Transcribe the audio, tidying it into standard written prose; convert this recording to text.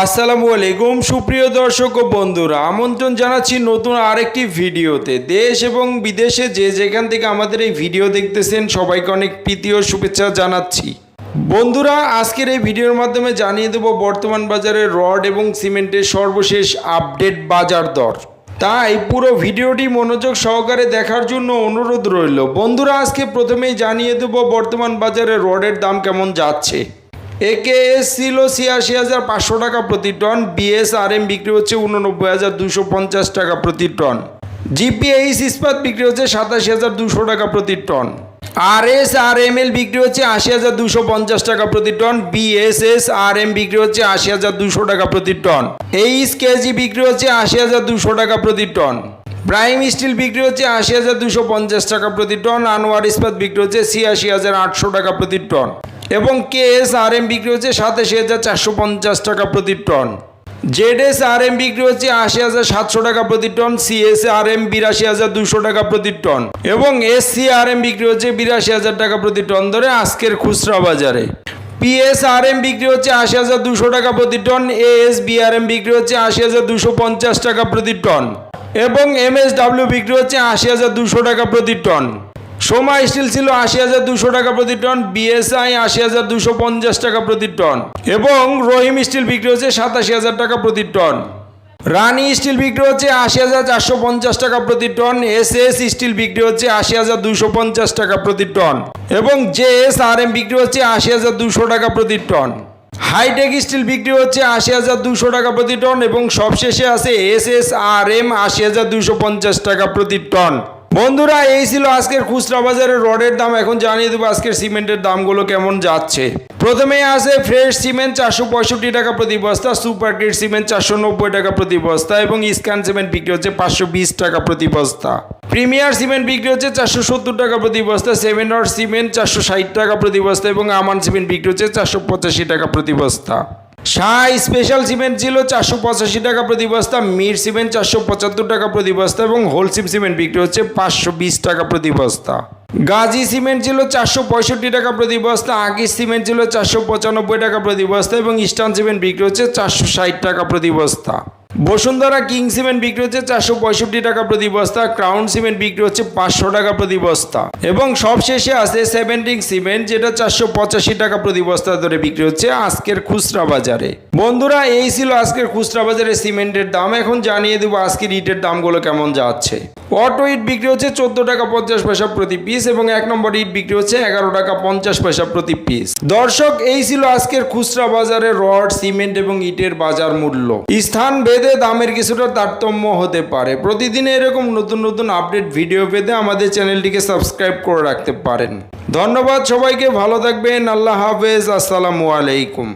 আসসালামু আলাইকুম সুপ্রিয় দর্শক ও বন্ধুরা, আমন্ত্রণ জানাচ্ছি নতুন আরেকটি ভিডিওতে। দেশ এবং বিদেশে যে যেখান থেকে আমাদের এই ভিডিও দেখতেছেন সবাইকে অনেক প্রীতি ও শুভেচ্ছা জানাচ্ছি। বন্ধুরা, আজকের এই ভিডিওর মাধ্যমে জানিয়ে দেব বর্তমান বাজারে রড এবং সিমেন্টের সর্বশেষ আপডেট বাজার দর। তাই পুরো ভিডিওটি মনোযোগ সহকারে দেখার জন্য অনুরোধ রইল। বন্ধুরা, আজকে প্রথমেই জানিয়ে দেব বর্তমান বাজারে রডের দাম কেমন যাচ্ছে। একেএস ছিল ৮৬,৫০০ টাকা প্রতি টন, বিএসআরএম বিক্রি হচ্ছে ৮৯,২৫০ টাকা প্রতি টন, জিপিএইচ ইস্পাত বিক্রি হচ্ছে ৮৭,২০০ টাকা প্রতি টন, আরএসআরএমএল বিক্রি হচ্ছে ৮০,২৫০ টাকা প্রতি টন, বিএসএসআরএম বিক্রি হচ্ছে ৮০,২০০ টাকা প্রতি টন, এইচকেজি বিক্রি হচ্ছে ৮০,২০০ টাকা প্রতি টন, প্রাইম স্টিল বিক্রি হচ্ছে ৮০,২৫০ টাকা প্রতি টন, আনোয়ার ইস্পাত বিক্রি হচ্ছে ৮৬,৮০০ টাকা প্রতি টন এবং কেএসআরএম বিক্রি হচ্ছে ৮৭,৪৫০ টাকা প্রতি টন, জেডএসআরএম বিক্রি হচ্ছে ৮০,৭০০ টাকা প্রতি টন, সিএসআরএম ৮২,২০০ টাকা প্রতি টন এবং এসসিআরএম বিক্রি হচ্ছে ৮২,০০০ টাকা প্রতি টন ধরে আজকের খুচরা বাজারে। পিএসআরএম বিক্রি হচ্ছে ৮০,২০০ টাকা প্রতি টন, এএসবিআরএম বিক্রি হচ্ছে ৮০,২৫০ টাকা প্রতি টন এবং এমএসডাব্লিউ বিক্রি হচ্ছে ৮০,২০০ টাকা প্রতি টন। সোমা স্টিল ছিল ৮০,২০০ টাকা প্রতি টন, বিএসআই ৮০,২৫০ টাকা প্রতি টন এবং রহিম স্টিল বিক্রি হচ্ছে ৮৭,০০০ টাকা প্রতি টন। রানী স্টিল বিক্রি হচ্ছে ৮০,৪৫০ টাকা প্রতি টন, এসএস স্টিল বিক্রি হচ্ছে ৮০,২৫০ টাকা প্রতি টন এবং জেএসআরএম বিক্রি হচ্ছে ৮০,২০০ টাকা প্রতি টন। হাইটেক স্টিল বিক্রি হচ্ছে ৮০,২০০ টাকা প্রতি টন এবং সবশেষে আছে এসএসআরএম ৮০,২৫০ টাকা প্রতি টন। বন্ধুরা, এই ছিল আজকের খুচরা বাজারের রডের দাম। এখন জানিয়ে দেবো আজকের সিমেন্টের দামগুলো কেমন যাচ্ছে। প্রথমেই আছে ফ্রেশ সিমেন্ট ৪৬৫ টাকা প্রতি বস্তা, সুপার গ্রেড সিমেন্ট ৪৯০ টাকা প্রতি বস্তা এবং স্ক্যান সিমেন্ট বিক্রি হচ্ছে ৫২০ টাকা প্রতি বস্তা। প্রিমিয়ার সিমেন্ট বিক্রি হচ্ছে ৪৭০ টাকা প্রতি বস্তা, 7 রড সিমেন্ট ৪৬০ টাকা প্রতি বস্তা এবং আমান সিমেন্ট বিক্রি হচ্ছে ৪৮৫ টাকা প্রতি বস্তা। শাহ স্পেশাল সিমেন্ট ছিল ৪৮৫ টাকা প্রতি বস্তা, মির সিমেন্ট ৪৭৫ টাকা প্রতি বস্তা এবং হোলসিম সিমেন্ট বিক্রি হচ্ছে ৫২০ টাকা প্রতি বস্তা। গাজী সিমেন্ট ছিল ৪৬৫ টাকা প্রতি বস্তা, আগিস সিমেন্ট ছিল ৪৯৫ টাকা প্রতি বস্তা এবং ইস্টার্ন সিমেন্ট বিক্রি হচ্ছে ৪৬০ টাকা প্রতি বস্তা। বসুন্ধরা কিং সিমেন্ট বিক্রি হচ্ছে ৪৬৫ টাকা প্রতি বস্তা, ক্রাউন সিমেন্ট বিক্রি হচ্ছে ৫০০ টাকা প্রতি বস্তা এবং সবশেষে আছে সেভেন্টিং সিমেন্ট যেটা ৪৮৫ টাকা প্রতি বস্তা ধরে বিক্রি হচ্ছে আজকের খুচরা বাজারে। বন্ধুরা, এই ছিল আজকের খুচরা বাজারে সিমেন্টের দাম। এখন জানিয়ে দেবো আজকের ইটের দামগুলো কেমন যাচ্ছে। অটো ইট বিক্রি হচ্ছে ১৪ টাকা ৫০ পয়সা প্রতি পিস এবং ১ নম্বর ইট বিক্রি হচ্ছে ১১ টাকা ৫০ পয়সা প্রতি পিস। দর্শক, এই ছিল আজকের খুচরা বাজারে রড সিমেন্ট এবং ইটের বাজার মূল্য। স্থান ভেদে দামের কিছুটা তারতম্য হতে পারে। প্রতিদিন এরকম নতুন নতুন আপডেট ভিডিও পেতে আমাদের চ্যানেলটিকে সাবস্ক্রাইব করে রাখতে পারেন। ধন্যবাদ সবাইকে, ভালো থাকবেন। আল্লাহ হাফেজ, আসসালামু আলাইকুম।